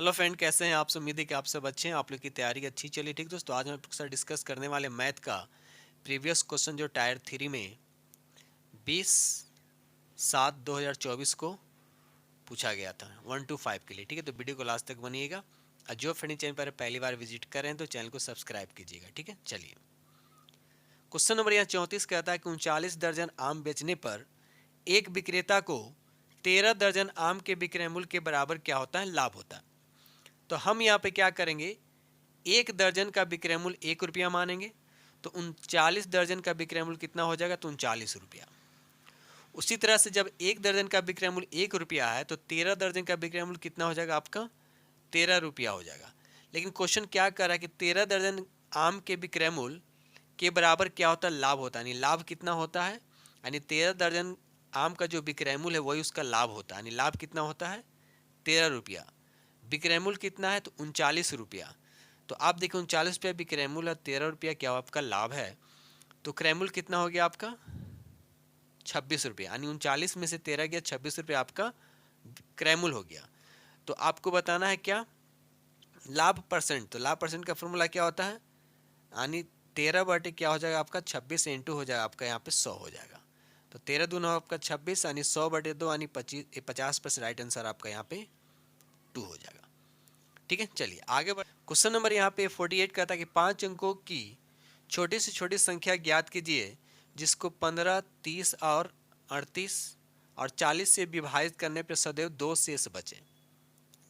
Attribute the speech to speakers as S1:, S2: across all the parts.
S1: Hello friend, कैसे हैं आप सब। उम्मीद है कि आप सब अच्छे हैं, आप लोग की तैयारी अच्छी चली। ठीक दोस्तों, आज हम आपके साथ डिस्कस करने वाले मैथ का प्रीवियस क्वेश्चन जो टायर 3 में 20/7/2024 को पूछा गया था 1 to 5 के लिए। ठीक है, तो वीडियो को लास्ट तक बनिएगा और जो फ्रेंड चैनल पर पहली बार विजिट करें तो चैनल को सब्सक्राइब कीजिएगा। ठीक है, चलिए क्वेश्चन नंबर यहाँ 34 कहता है कि 39 दर्जन आम बेचने पर एक विक्रेता को 13 दर्जन आम के विक्रय मूल्य के बराबर क्या होता है, लाभ होता है। तो हम यहाँ पे क्या करेंगे, एक दर्जन का विक्रय मूल्य 1 रुपया मानेंगे, तो 39 दर्जन का विक्रय मूल्य कितना हो जाएगा, तो 39 रुपया। उसी तरह से जब एक दर्जन का विक्रय मूल्य 1 रुपया है तो 13 दर्जन का विक्रय मूल्य कितना हो जाएगा, आपका 13 रुपया हो जाएगा। लेकिन क्वेश्चन क्या कर रहा है कि 13 दर्जन आम के विक्रय मूल्य के बराबर क्या होता है, लाभ होता है। यानी लाभ कितना होता है, यानी 13 दर्जन आम का जो विक्रय मूल्य है वही उसका लाभ होता है। यानी लाभ कितना होता है, 13 रुपया। विक्रय मूल्य कितना है, तो 39 रुपया। तो आप देखिए 39 रुपया विक्रय मूल्य, 13 रुपया क्या आपका लाभ है, तो क्रय मूल्य कितना हो गया आपका 26 रुपया। यानी 39 में से 13 गया, 26 रुपया आपका क्रय मूल्य हो गया। तो आपको बताना है क्या, लाभ परसेंट। तो लाभ परसेंट का फॉर्मूला क्या होता है, यानी 13 बटे क्या हो जाएगा आपका 26 इंटू हो जाएगा आपका यहाँ पे 100 हो जाएगा। तो 13 दूना आपका 26 यानी 100/2 यानी 50%। राइट आंसर आपका यहाँ पे 2 हो जाएगा। ठीक है, चलिए आगे बढ़। क्वेश्चन नंबर यहाँ पे 48 कहता है कि 5 अंकों की छोटी से छोटी संख्या ज्ञात कीजिए जिसको 15, 30 और 38 और 40 से विभाजित करने पर सदैव 2 शेष बचे।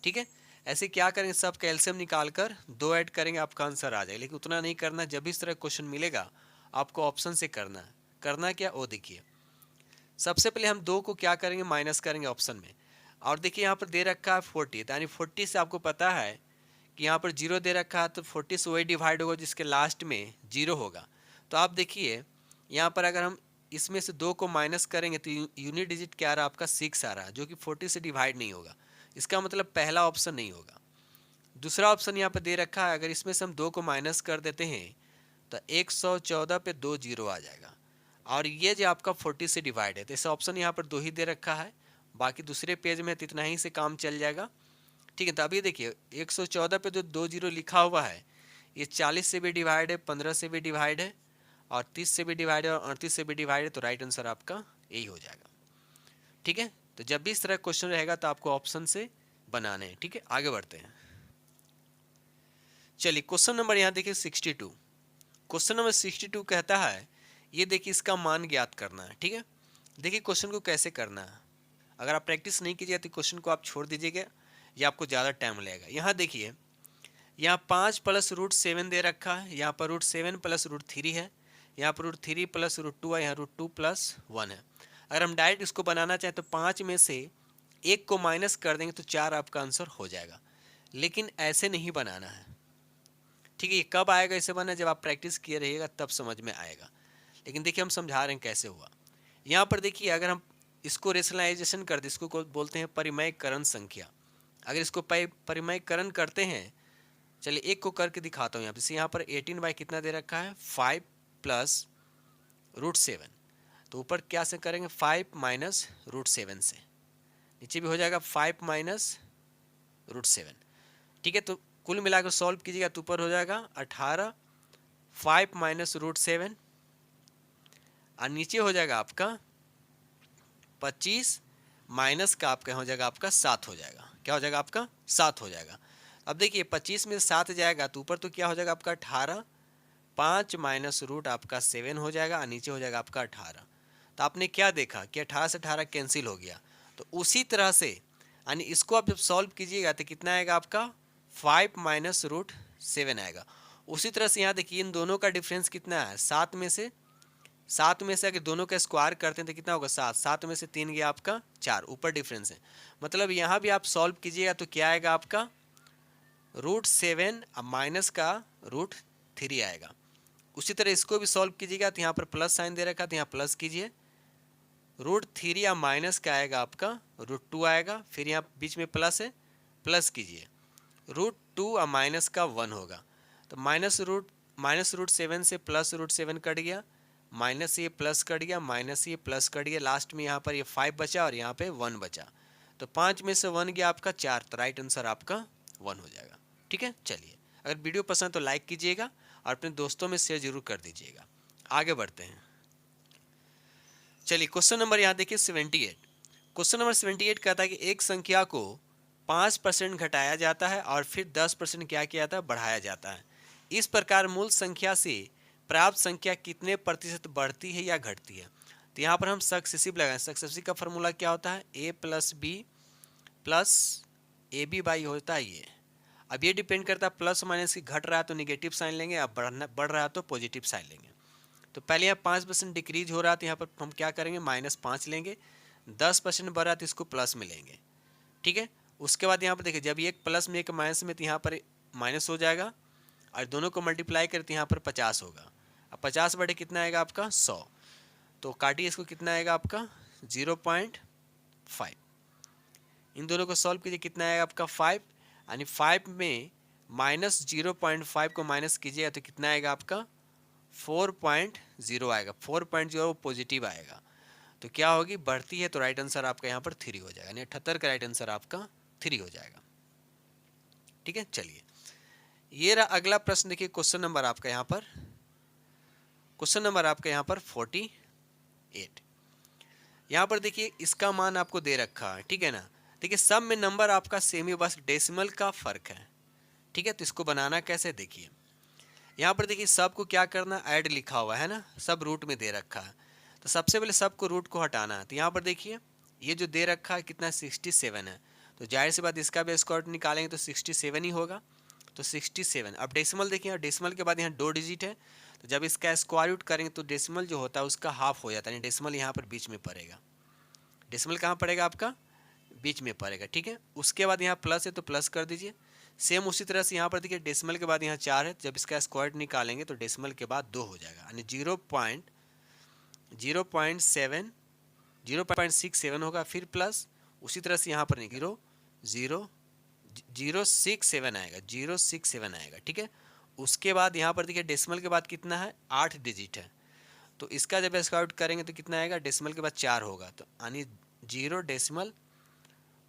S1: ठीक है, ऐसे क्या करेंगे, सब का एलसीएम निकाल कर 2 ऐड करेंगे, आपका आंसर आ जाएगा। लेकिन उतना नहीं करना, जब इस तरह क्वेश्चन मिलेगा आपको ऑप्शन से करना है। करना क्या, वो देखिए। सबसे पहले हम 2 को क्या करेंगे, माइनस करेंगे ऑप्शन में। और देखिए यहाँ पर दे रखा है 40, यानी 40 से आपको पता है कि यहाँ पर 0 दे रखा है, तो 40 से वही डिवाइड होगा जिसके लास्ट में 0 होगा। तो आप देखिए यहाँ पर अगर हम इसमें से 2 को माइनस करेंगे तो यूनिट डिजिट क्या आ रहा है आपका 6 आ रहा है, जो कि 40 से डिवाइड नहीं होगा। इसका मतलब पहला ऑप्शन नहीं होगा। दूसरा ऑप्शन यहाँ पर दे रखा है, अगर इसमें से हम 2 को माइनस कर देते हैं तो 114 पे 2 0 आ जाएगा। और ये जो आपका 40 से डिवाइड है, तो ऐसा ऑप्शन यहाँ पर 2 ही दे रखा है, बाकी दूसरे पेज में तो इतना ही से काम चल जाएगा। ठीक है, तो अभी देखिए 114 पे जो 2 0 लिखा हुआ है ये 40 से भी डिवाइड है, 15 से भी डिवाइड है और 30 से भी डिवाइड है और 38 से भी डिवाइड है। तो राइट आंसर आपका यही हो जाएगा। ठीक है, तो जब भी इस तरह क्वेश्चन रहेगा तो आपको ऑप्शन से बनाने हैं। ठीक है, आगे बढ़ते हैं। चलिए क्वेश्चन नंबर यहाँ देखिए 62। क्वेश्चन नंबर 62 कहता है, ये देखिए इसका मान ज्ञात करना है। ठीक है, देखिए क्वेश्चन को कैसे करना है। अगर आप प्रैक्टिस नहीं कीजिएगा तो क्वेश्चन को आप छोड़ दीजिएगा, ये आपको ज़्यादा टाइम लगेगा। यहाँ देखिए, यहाँ 5 प्लस √7 दे रखा है, यहाँ पर √7 प्लस √3 है, यहाँ पर √3 प्लस √2 है, यहाँ √2 प्लस 1 है। अगर हम डायरेक्ट इसको बनाना चाहें तो 5 में से 1 को माइनस कर देंगे तो 4 आपका आंसर हो जाएगा। लेकिन ऐसे नहीं बनाना है। ठीक है, ये कब आएगा इसे बनना, जब आप प्रैक्टिस किए रहिएगा तब समझ में आएगा। लेकिन देखिए हम समझा रहे हैं कैसे हुआ। यहाँ पर देखिए अगर हम इसको रेशनलाइजेशन कर दें, इसको बोलते हैं परिमयकरण संख्या। अगर इसको परिमयकरण करते हैं, चलिए एक को करके दिखाता हूँ। यहाँ पे यहाँ पर 18 कितना दे रखा है 5 प्लस √7। तो ऊपर क्या से करेंगे 5 माइनस √7 से, नीचे भी हो जाएगा 5 माइनस √7। ठीक है, तो कुल मिलाकर सॉल्व कीजिएगा तो ऊपर हो जाएगा 18 5 माइनस √7 और नीचे हो जाएगा आपका 25 माइनस का आपका हो जाएगा आपका 7 हो जाएगा। क्या हो जाएगा आपका 7 हो जाएगा। अब देखिए 25 में 7 जाएगा तो ऊपर तो क्या हो जाएगा आपका 18, 5 माइनस रूट आपका 7 हो जाएगा और नीचे हो जाएगा आपका 18। तो आपने क्या देखा कि 18 से 18 कैंसिल हो गया। तो उसी तरह से यानी इसको आप जब सॉल्व कीजिएगा तो कितना आएगा आपका 5 माइनस √7 आएगा। उसी तरह से यहाँ देखिए इन दोनों का डिफरेंस कितना है 7 में से। 7 में से अगर दोनों का स्क्वायर करते हैं तो कितना होगा 7। 7 में से 3 गया आपका 4, ऊपर डिफरेंस है। मतलब यहाँ भी आप सॉल्व कीजिएगा तो क्या आएगा आपका √7 माइनस का √3 आएगा। उसी तरह इसको भी सॉल्व कीजिएगा तो यहाँ पर प्लस साइन दे रखा तो यहाँ प्लस कीजिए, √3 या माइनस का आएगा आपका √2 आएगा, फिर यहाँ बीच में प्लस है प्लस कीजिए, √2 और माइनस का 1 होगा। तो माइनस √7 से प्लस √7 कट गया, माइनस ये प्लस कट गया, माइनस ये प्लस कट गया, लास्ट में यहाँ पर ये 5 बचा और यहाँ पे 1 बचा। तो 5 में से 1 गया आपका 4। तो राइट आंसर आपका 1 हो जाएगा। ठीक है, चलिए अगर वीडियो पसंद तो लाइक कीजिएगा और अपने दोस्तों में शेयर जरूर कर दीजिएगा। आगे बढ़ते हैं। चलिए क्वेश्चन नंबर यहाँ देखिए 78। क्वेश्चन नंबर 78 कहता है कि एक संख्या को 5% घटाया जाता है और फिर 10% क्या किया जाता है, बढ़ाया जाता है। इस प्रकार मूल संख्या से प्राप्त संख्या कितने प्रतिशत बढ़ती है या घटती है। तो यहाँ पर हम सक्सेसिव लगाएं। सक्सेसिव का फॉर्मूला क्या होता है, a plus B plus A B by होता है ये। अब ये डिपेंड करता है प्लस माइनस की, घट रहा है तो निगेटिव साइन लेंगे, अब बढ़ रहा है तो पॉजिटिव साइन लेंगे। तो पहले यहाँ 5% डिक्रीज हो रहा है तो यहाँ पर हम क्या करेंगे, -5 लेंगे। 10% बढ़ रहा है तो इसको प्लस में लेंगे। ठीक है, उसके बाद यहाँ पर देखिए जब एक प्लस में एक माइनस में तो यहाँ पर माइनस हो जाएगा और दोनों को मल्टीप्लाई करें तो यहाँ पर 50 होगा। अब 50 बटे कितना आएगा आपका 100, तो काटिए इसको, कितना आएगा आपका 0.5। इन दोनों को सॉल्व कीजिए, कितना आएगा आपका 5, यानी 5 में -0.5 को माइनस कीजिएगा तो कितना आएगा आपका 4.0 आएगा। 4.0 पॉजिटिव आएगा तो क्या होगी, बढ़ती है, तो राइट आंसर आपका यहाँ पर 3 हो जाएगा, यानी 78 का राइट आंसर आपका 3 हो जाएगा। ठीक है, चलिए ये रहा अगला प्रश्न। देखिए क्वेश्चन नंबर आपका यहाँ पर 48। यहाँ पर देखिए इसका मान आपको दे रखा है, ठीक है ना। देखिए सब में नंबर आपका सेम ही, बस डेसिमल का फर्क है। ठीक है, तो इसको बनाना कैसे, देखिए यहाँ पर देखिए सबको क्या करना, ऐड लिखा हुआ है ना, सब रूट में दे रखा है। तो सबसे पहले सबको रूट को हटाना है। तो यहाँ पर देखिए ये जो दे रखा है कितना 67 है, तो जाहिर सी बात इसका भी स्क्वायर रूट निकालेंगे तो 67 ही होगा। तो 67। अब डेसिमल देखिए, डेसिमल के बाद यहाँ 2 डिजिट है, तो जब इसका स्क्वायर रूट करेंगे तो डेसिमल जो होता है उसका हाफ हो जाता है, यानी डेसिमल यहाँ पर बीच में पड़ेगा। डेसिमल कहाँ पड़ेगा आपका, बीच में पड़ेगा। ठीक है, उसके बाद यहाँ प्लस है तो प्लस कर दीजिए। सेम उसी तरह से यहाँ पर देखिए डेसिमल के बाद यहाँ 4 है, जब इसका स्क्वायर निकालेंगे तो डेसिमल के बाद 2 हो जाएगा, यानी 0.67 होगा। फिर प्लस उसी तरह से यहाँ पर 0.067 आएगा, 0.67 आएगा। ठीक है, उसके बाद यहाँ पर देखिए डेसिमल के बाद कितना है, 8 डिजिट है, तो इसका जब स्क्वायर रूट करेंगे तो कितना आएगा, डेसिमल के बाद 4 होगा, तो यानी 0 डेसिमल,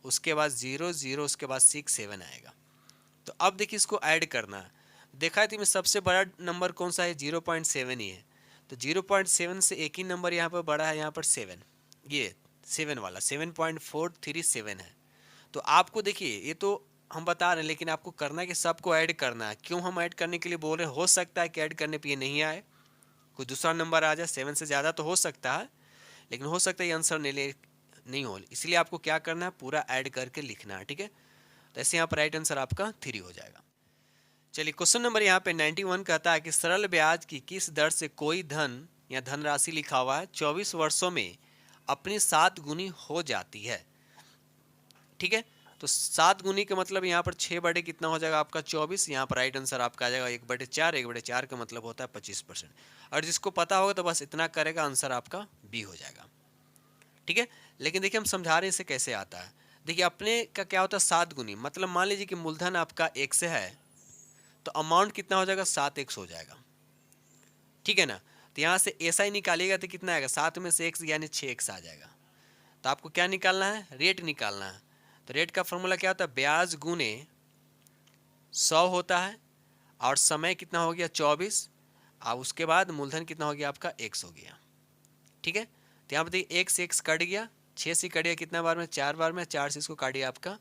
S1: उसके बाद 0 उसके बाद 67 आएगा। तो अब देखिए इसको ऐड करना है। देखा है तो सबसे बड़ा नंबर कौन सा है, 0.7 ही है। तो 0.7 से एक ही नंबर यहाँ पर बड़ा है, यहाँ पर 7, ये 7 वाला 7.437 है। तो आपको देखिए ये तो हम बता रहे हैं, लेकिन आपको करना है कि सबको ऐड करना है। क्यों हम ऐड करने के लिए बोल रहे हैं, हो सकता है कि ऐड करने पे ये नहीं आए, कोई दूसरा नंबर आ जाए, 7 से ज़्यादा तो हो सकता है, लेकिन हो सकता है ये आंसर नहीं हो, इसलिए आपको क्या करना है, पूरा ऐड करके लिखना है। ठीक है, तो ऐसे यहाँ पर राइट आंसर आपका 3 हो जाएगा। चलिए क्वेश्चन नंबर यहाँ पे 91 कहता है कि सरल ब्याज की किस दर से कोई धन या धनराशि लिखा हुआ है 24 वर्षों में अपनी 7 गुनी हो जाती है। ठीक है, तो 7 गुनी का मतलब यहाँ पर 6 बटे कितना हो जाएगा आपका 24, यहाँ पर राइट आंसर आपका आ जाएगा 1/4। 1/4 का मतलब होता है 25%। और जिसको पता होगा तो बस इतना करेगा, आंसर आपका बी हो जाएगा। ठीक है, लेकिन देखिए हम समझा रहे हैं इसे कैसे आता है। देखिए अपने का क्या होता है 7 गुनी, मतलब मान लीजिए कि मूलधन आपका 1 से है तो अमाउंट कितना हो जाएगा, 7x हो जाएगा। ठीक है ना, तो यहाँ से ऐसा ही निकालिएगा तो कितना आएगा, 7 में से x यानी 6x आ जाएगा। तो आपको क्या निकालना है, रेट निकालना है। तो रेट का फॉर्मूला क्या होता है, ब्याज गुने 100 होता है, और समय कितना हो गया 24, और उसके बाद मूलधन कितना हो गया आपका x हो गया। ठीक है, तो यहाँ पर देखिए x कट गया, 6 से कट गया कितना बार में, 4 बार में, 4 से इसको काटिए आपका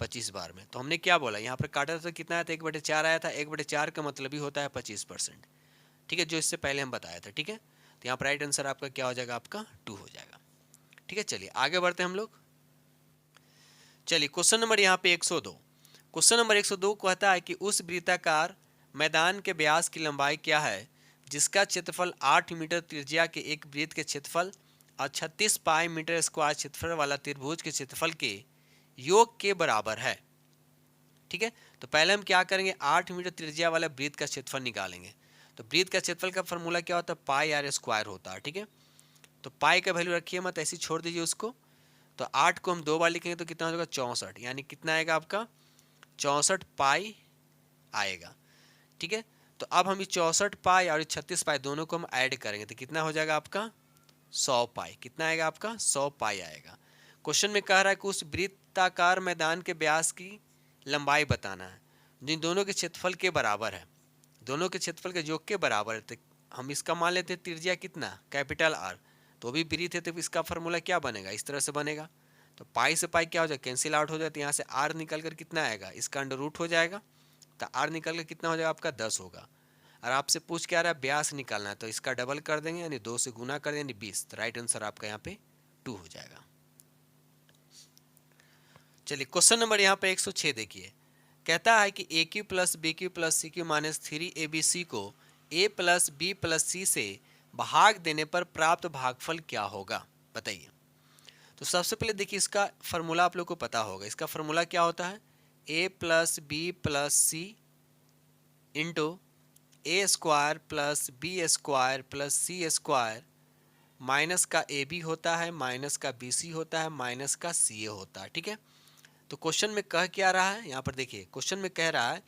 S1: 25 बार में। तो हमने क्या बोला, यहाँ पर काटा था तो कितना आया था, 1/4 आया था। 1/4 का मतलब ही होता है 25%। ठीक है, जो इससे पहले हम बताया था। ठीक है, तो यहाँ पर राइट आंसर आपका क्या हो जाएगा, आपका 2 हो जाएगा। ठीक है, चलिए आगे बढ़ते हैं हम लोग। चलिए क्वेश्चन नंबर यहाँ पे 102। क्वेश्चन नंबर 102 कहता है कि उस वृत्ताकार मैदान के व्यास की लंबाई क्या है जिसका क्षेत्रफल 8 मीटर त्रिज्या के एक वृत्त के क्षेत्रफल और 36 पाई मीटर स्क्वायर क्षेत्रफल वाला त्रिभुज के क्षेत्रफल के योग के बराबर है। ठीक है, तो पहले हम क्या करेंगे, 8 मीटर त्रिज्या वाला वृत्त का क्षेत्रफल निकालेंगे। तो वृत्त का क्षेत्रफल का फॉर्मूला क्या होता है, पाई आर स्क्वायर होता है। ठीक है, तो पाई का वैल्यू रखिए मत, ऐसे छोड़ दीजिए उसको। तो 8 को हम 2 बार लिखेंगे तो कितना हो जाएगा 64, यानी कितना आएगा आपका 64 पाई आएगा। ठीक है, तो अब हम ये 64 पाई और 36 पाई दोनों को हम ऐड करेंगे तो कितना हो जाएगा आपका 100 पाई। कितना आएगा आपका 100 पाई आएगा। क्वेश्चन में कह रहा है कि उस वृत्ताकार मैदान के व्यास की लंबाई बताना है, जिन दोनों के क्षेत्रफल के बराबर है, दोनों के क्षेत्रफल के योग के बराबर है। तो हम इसका मान लेते हैं त्रिज्या कितना, कैपिटल आर, तो भी वृत्त है, तो इसका फॉर्मूला क्या बनेगा, इस तरह से बनेगा। तो पाई से पाई क्या हो जाएगा, कैंसिल आउट हो जाता है, यहाँ से आर निकल कर कितना आएगा, इसका अंडर रूट हो जाएगा, तो आर निकल कर कितना हो जाएगा आपका 10 होगा। और आपसे पूछ क्या रहा है, व्यास निकालना है, तो इसका डबल कर देंगे यानी 2 से गुना कर देंगे 20, तो राइट आंसर आपका यहाँ पे 2 हो जाएगा। चलिए क्वेश्चन नंबर यहाँ पे 106 देखिए, कहता है कि a cube plus b cube plus c cube minus 3ab को a plus B plus c से भाग देने पर प्राप्त भागफल क्या होगा, बताइए। तो सबसे पहले देखिए इसका फॉर्मूला आप लोग को पता होगा, इसका फॉर्मूला क्या होता है, a plus B plus C into A square plus B square plus C square minus का ए बी होता है, माइनस का बी सी होता है, माइनस का सी ए होता है, ठीक है। तो क्वेश्चन में कह क्या रहा है, यहाँ पर देखिए क्वेश्चन में कह रहा है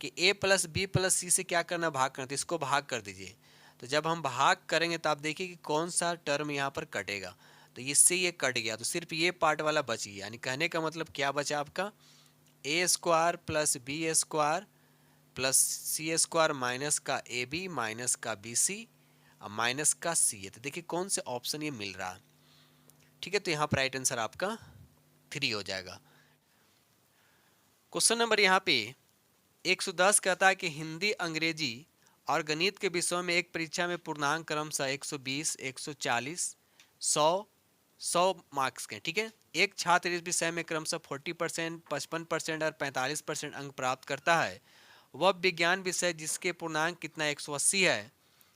S1: कि a plus B plus c से क्या करना, भाग करना, तो इसको भाग कर दीजिए। तो जब हम भाग करेंगे तो आप देखिए कि कौन सा टर्म यहाँ पर कटेगा, तो इससे ये कट गया, तो सिर्फ ये पार्ट वाला बच गया, यानी कहने का मतलब क्या बचा आपका, a square plus B square plus C square minus का ए बी माइनस का बी सी और माइनस का सी ए। तो देखिए कौन से ऑप्शन ये मिल रहा है, ठीक है। तो यहाँ पर राइट आंसर आपका 3 हो जाएगा। क्वेश्चन नंबर यहाँ पे 110 कहता है कि हिंदी, अंग्रेजी और गणित के विषयों में एक परीक्षा में पूर्णांक क्रमशः 120, 140, 100, 100 मार्क्स के, ठीक है। एक छात्र इस विषय में क्रमशः 40%, 55% और 45% अंक प्राप्त करता है। वह विज्ञान विषय जिसके पूर्णांक कितना 180 है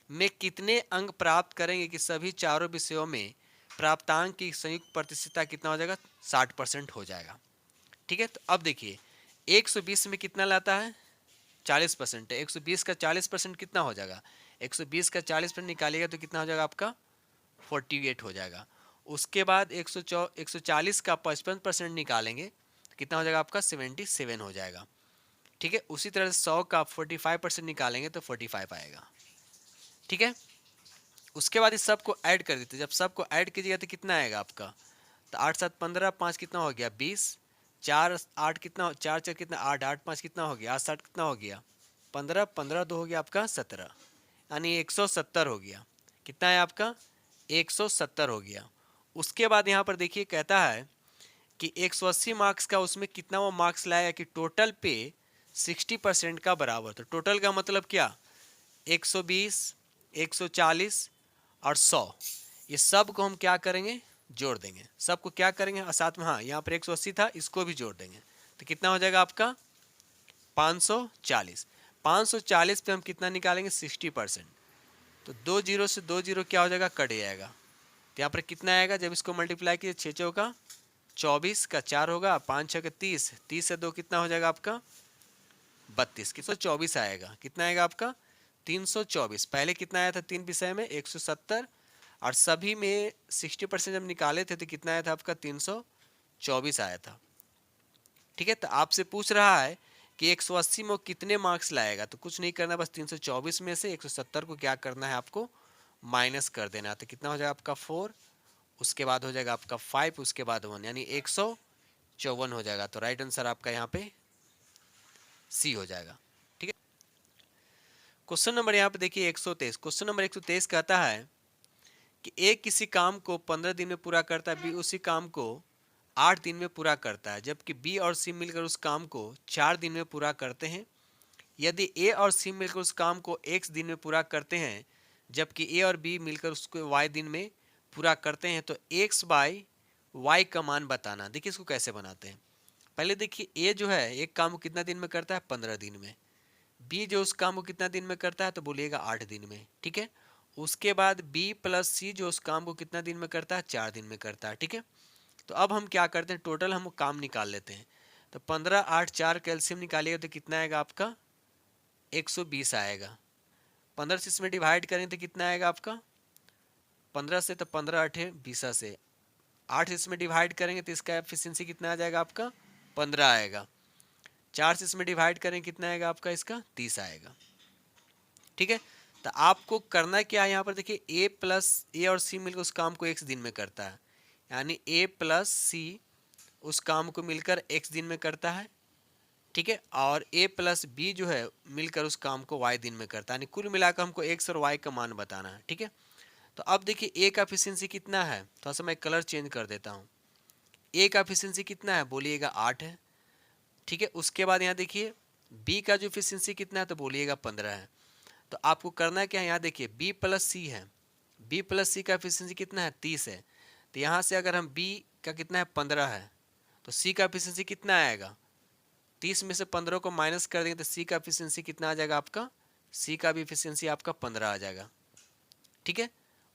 S1: में कितने अंक प्राप्त करेंगे कि सभी चारों विषयों में प्राप्तांक की संयुक्त प्रतिशतता कितना हो जाएगा, 60% हो जाएगा, ठीक है। तो अब देखिए 120 में कितना लाता है, 40% है, 120 का 40% कितना हो जाएगा, 120 का 40% निकालिएगा तो कितना हो जाएगा आपका 48 हो जाएगा। उसके बाद 140 का 55% निकालेंगे तो कितना हो जाएगा आपका 77 हो जाएगा, ठीक है। उसी तरह से 100 का 45% निकालेंगे तो 45 आएगा, ठीक है। उसके बाद इस सब को ऐड कर देते, जब सबको ऐड कीजिएगा तो कितना आएगा आपका, तो 8 7 15, 5 कितना हो गया 20, 4 8 कितना, 4 4 कितना 8, 8 5 कितना हो गया 8 7 कितना हो गया 15, 15 2 हो गया आपका 17, यानी 170 हो गया। कितना है आपका 170 हो गया। उसके बाद यहाँ पर देखिए कहता है कि 180 मार्क्स का उसमें कितना वो मार्क्स लाएगा कि टोटल पे 60% का बराबर। तो टोटल का मतलब क्या, 120, 140 और 100, ये सब को हम क्या करेंगे, जोड़ देंगे, सबको क्या करेंगे और साथ में हाँ यहाँ पर 180 था इसको भी जोड़ देंगे, तो कितना हो जाएगा आपका 540। 540 पे हम कितना निकालेंगे 60%, तो 2 जीरो से 2 जीरो क्या हो जाएगा, कट जाएगा। तो यहाँ पर कितना आएगा, जब इसको मल्टीप्लाई कीजिए 6 चौका 24 का 4 होगा, 5 6 का 30, 30 से 2 कितना हो जाएगा आपका 32, 324 आएगा। कितना आएगा आपका 324। पहले कितना आया था 3 विषय में 170 और सभी में 60% जब निकाले थे तो कितना आया था आपका 324 आया था, ठीक है। तो आपसे पूछ रहा है कि 180 में कितने मार्क्स लाएगा, तो कुछ नहीं करना, बस 324 में से 170 को क्या करना है आपको माइनस कर देना। तो कितना हो जाएगा आपका 4, उसके बाद हो जाएगा आपका 5, उसके बाद 1, यानी 154 हो जाएगा। तो राइट आंसर आपका यहाँ पे सी हो जाएगा, ठीक है। क्वेश्चन नंबर यहाँ पे देखिए 123, क्वेश्चन नंबर 123 कहता है कि ए किसी काम को 15 दिन में पूरा करता है, बी उसी काम को 8 दिन में पूरा करता है, जबकि बी और सी मिलकर उस काम को 4 दिन में पूरा करते हैं। यदि ए और सी मिलकर उस काम को x दिन में पूरा करते हैं, जबकि ए और बी मिलकर उसको y दिन में पूरा करते हैं, तो x बाई y का मान बताना। देखिए इसको कैसे बनाते हैं, पहले देखिए ए जो है एक काम को कितना दिन में करता है 15 दिन में, बी जो उस काम को कितना दिन में करता है तो बोलिएगा 8 दिन में, ठीक है। उसके बाद बी प्लस सी जो उस काम को कितना दिन में करता है 4 दिन में करता है, ठीक है। तो अब हम क्या करते हैं, टोटल हम काम निकाल लेते हैं। तो 15 8 4 कैल्शियम निकालिएगा तो कितना आएगा आपका 120 आएगा। 15 से इसमें डिवाइड करें तो कितना आएगा आपका 15 से, तो 15 8 20 से 8 इसमें डिवाइड करेंगे तो इसका एफिशिएंसी कितना आ जाएगा आपका 15 आएगा। 4 से इसमें डिवाइड करें कितना आएगा आपका इसका 30 आएगा, ठीक है। तो आपको करना क्या है, यहाँ पर देखिए ए और सी मिलकर उस काम को x दिन में करता है, यानी ए प्लस सी उस काम को मिलकर x दिन में करता है, ठीक है, और a प्लस बी जो है मिलकर उस काम को y दिन में करता है, यानी कुल मिलाकर हमको x और y का मान बताना है। ठीक है, तो अब देखिए a का एफिशिएंसी कितना है, थोड़ा सा मैं कलर चेंज कर देता हूँ। a का एफिशिएंसी कितना है, बोलिएगा 8 है। ठीक है, उसके बाद यहाँ देखिए b का जो एफिशिएंसी कितना है, तो बोलिएगा 15 है। तो आपको करना है क्या, यहाँ देखिए b प्लस सी है, b प्लस सी का एफिशिएंसी कितना है, 30 है। तो यहाँ से अगर हम b का कितना है, 15 है, तो c का एफिशिएंसी कितना आएगा, 30 में से 15 को माइनस कर देंगे तो सी का एफिशिएंसी कितना आ जाएगा आपका, सी का भी एफिशिएंसी आपका 15 आ जाएगा। ठीक है,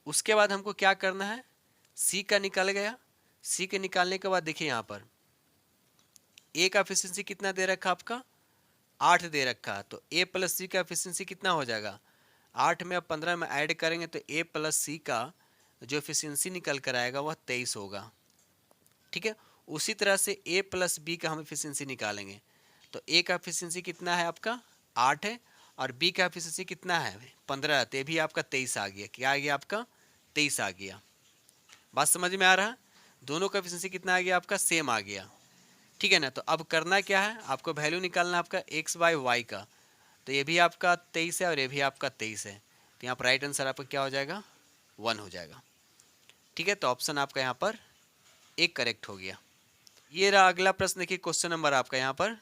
S1: उसके बाद हमको क्या करना है, सी का निकल गया, सी के निकालने के बाद देखिए यहाँ पर ए का एफिशिएंसी कितना दे रखा आपका, 8 दे रखा, तो ए प्लस सी का एफिशिएंसी कितना हो जाएगा, 8 में अब 15 में ऐड करेंगे तो ए प्लस सी का जो एफिशिएंसी निकल कर आएगा वह 23 होगा। ठीक है, उसी तरह से ए प्लस बी का हम एफिशिएंसी निकालेंगे, तो ए का एफिशिएंसी कितना है आपका, 8 है, और बी का एफिशिएंसी कितना है, 15 है, तो ये भी आपका 23 आ गया। क्या आ गया आपका, 23 आ गया। बात समझ में आ रहा है, दोनों का एफिशिएंसी कितना आ गया आपका, सेम आ गया। ठीक है ना, तो अब करना क्या है, आपको वैल्यू निकालना आपका एक्स बाई वाई का, तो ये भी आपका 23 है और ये भी आपका 23 है, तो यहाँ पर राइट आंसर आपका क्या हो जाएगा, 1 हो जाएगा। ठीक है, तो ऑप्शन आपका यहाँ पर एक करेक्ट हो गया। ये रहा अगला प्रश्न, देखिए क्वेश्चन नंबर आपका यहाँ पर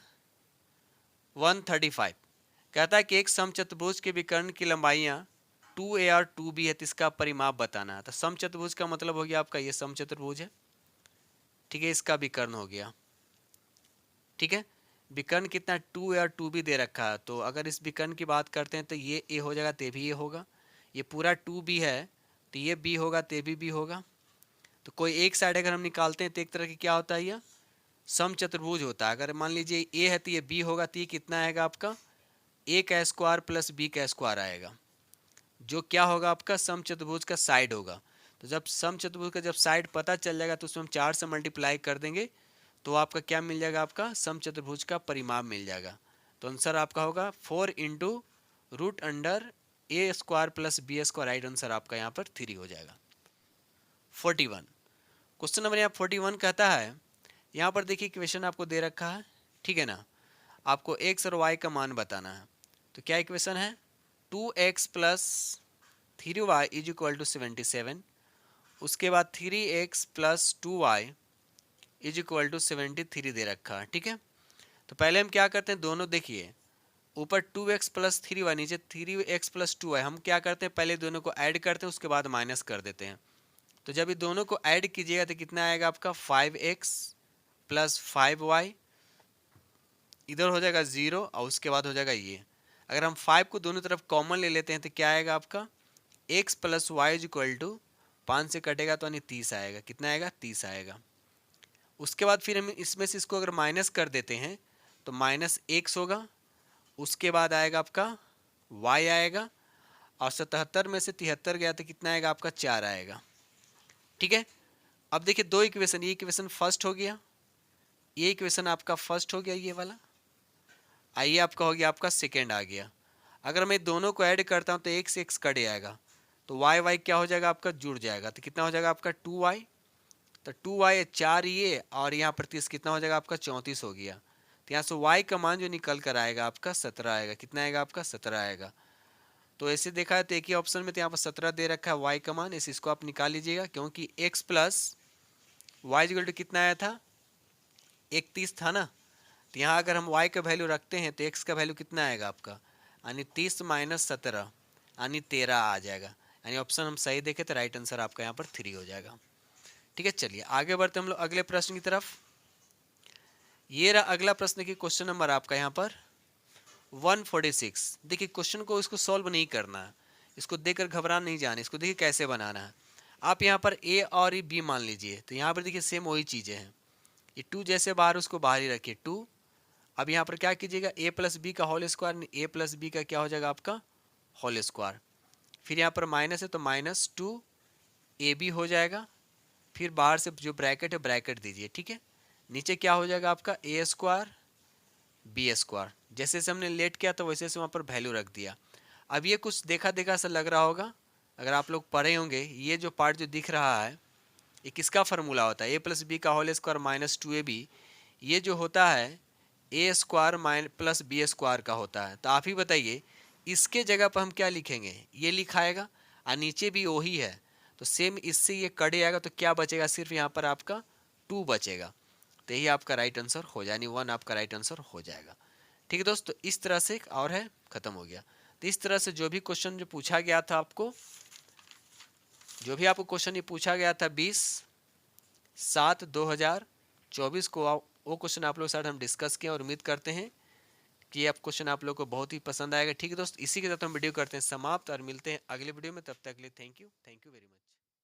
S1: 135 कहता है कि एक समचतुर्भुज के विकर्ण की लंबाइयाँ 2a और 2b है, तो इसका परिमाप बताना है। तो समचतुर्भुज का मतलब हो गया आपका ये समचतुर्भुज है। ठीक है, इसका विकर्ण हो गया। ठीक है, विकर्ण कितना 2a और 2b दे रखा है, तो अगर इस विकर्ण की बात करते हैं तो ये a हो जाएगा, तो भी ये होगा, ये पूरा 2b है तो ये b होगा, तो भी b होगा। तो कोई एक साइड अगर हम निकालते हैं तो एक तरह की क्या होता है, यह समचतुर्भुज होता है। अगर मान लीजिए a है तो ये b होगा, तो ये कितना आएगा आपका, a का स्क्वायर प्लस b का स्क्वायर आएगा, जो क्या होगा आपका समचतुर्भुज का साइड होगा। तो जब समचतुर्भुज का जब साइड पता चल जाएगा तो उसमें हम 4 से मल्टीप्लाई कर देंगे, तो आपका क्या मिल जाएगा, आपका समचतुर्भुज का परिमाप मिल जाएगा। तो आंसर आपका होगा 4 into root under a square plus B square, right answer आपका यहाँ पर 3 हो जाएगा। 41 क्वेश्चन नंबर यहाँ 41 कहता है, यहाँ पर देखिए इक्वेशन आपको दे रखा है। ठीक है ना, आपको x और y का मान बताना है। तो क्या इक्वेशन है, 2x plus 3y is equal to 77, उसके बाद 3x plus 2y is equal to 73 दे रखा है। ठीक है, तो पहले हम क्या करते हैं, दोनों देखिए ऊपर 2x प्लस 3y, नीचे 3x प्लस 2y, हम क्या करते हैं पहले दोनों को ऐड करते हैं, उसके बाद माइनस कर देते हैं। तो जब ये दोनों को ऐड कीजिएगा तो कितना आएगा आपका 5x प्लस 5y, इधर हो जाएगा 0 और उसके बाद हो जाएगा ये। अगर हम 5 को दोनों तरफ कॉमन ले लेते हैं तो क्या आएगा आपका x plus Y is equal to 5 से कटेगा तो यानी 30 आएगा। कितना आएगा, 30 आएगा। उसके बाद फिर हम इसमें से इसको अगर माइनस कर देते हैं तो माइनस x होगा, उसके बाद आएगा आपका y आएगा, और 77 में से 73 गया तो कितना आएगा आपका 4 आएगा। ठीक है, अब देखिए दो इक्वेशन, ये इक्वेशन फर्स्ट हो गया, ये इक्वेशन आपका फर्स्ट हो गया ये वाला, आइए आपका हो गया आपका सेकेंड आ गया। अगर मैं दोनों को ऐड करता हूँ तो x x कट जाएगा, तो y क्या हो जाएगा आपका, जुड़ जाएगा, तो कितना हो जाएगा आपका 2y, तो 2y 4 ये और यहाँ पर 30 कितना हो जाएगा आपका 34 हो गया। तो यहाँ से y का मान जो निकल कर आएगा आपका 17 आएगा। कितना आएगा आपका 17 आएगा। तो ऐसे देखा है तो एक ही ऑप्शन में तो यहाँ पर 17 दे रखा है y का मान, इसको आप निकाल लीजिएगा, क्योंकि x plus Y equal to कितना आया था 31 था ना। तो यहाँ अगर हम y का वैल्यू रखते हैं तो x का वैल्यू कितना आएगा आपका, यानी 30 माइनस 17 यानी 13 आ जाएगा। यानी ऑप्शन हम सही देखें तो राइट आंसर आपका यहाँ पर 3 हो जाएगा। ठीक है, चलिए आगे बढ़ते हम लोग अगले प्रश्न की तरफ। ये रहा अगला प्रश्न की क्वेश्चन नंबर आपका यहाँ पर 146। देखिए क्वेश्चन को इसको सॉल्व नहीं करना है, इसको देखकर घबराना नहीं जाना, इसको देखिए कैसे बनाना है। आप यहाँ पर a और b मान लीजिए, तो यहाँ पर देखिए सेम वही चीज़ें हैं। ये 2 जैसे बाहर उसको बाहर ही रखिए 2। अब यहाँ पर क्या कीजिएगा a प्लस बी का whole square, a plus B का क्या हो जाएगा आपका होल स्क्वायर, फिर यहाँ पर माइनस है तो माइनस 2ab हो जाएगा, फिर बाहर से जो ब्रैकेट है ब्रैकेट दीजिए। ठीक है, नीचे क्या हो जाएगा आपका a स्क्वायर बी स्क्वायर, जैसे से हमने लेट किया तो वैसे से वहाँ पर वैल्यू रख दिया। अब ये कुछ देखा देखा सा लग रहा होगा, अगर आप लोग पढ़े होंगे, ये जो पार्ट जो दिख रहा है ये किसका फार्मूला होता है, a प्लस बी का होल स्क्वायर माइनस 2ab। ये जो होता है ए स्क्वायर माइन प्लस बी स्क्वायर का होता है। तो आप ही बताइए इसके जगह पर हम क्या लिखेंगे, ये लिखाएगा और नीचे भी वही है, तो सेम इससे ये कट जाएगा, तो क्या बचेगा, सिर्फ यहाँ पर आपका 2 बचेगा। तो यही आपका राइट आंसर हो जाए, यानी 1 आपका राइट आंसर हो जाएगा। ठीक है दोस्तों, इस तरह से और है, खत्म हो गया। तो इस तरह से जो भी क्वेश्चन जो पूछा गया था आपको, जो भी आपको क्वेश्चन ये पूछा गया था 20/7/2024 को, वो क्वेश्चन आप लोग के साथ हम डिस्कस किए और उम्मीद करते हैं कि ये क्वेश्चन आप लोग को बहुत ही पसंद आएगा। ठीक है दोस्त, इसी के साथ हम वीडियो करते हैं समाप्त और मिलते हैं अगले वीडियो में। तब तक के लिए थैंक यू वेरी मच।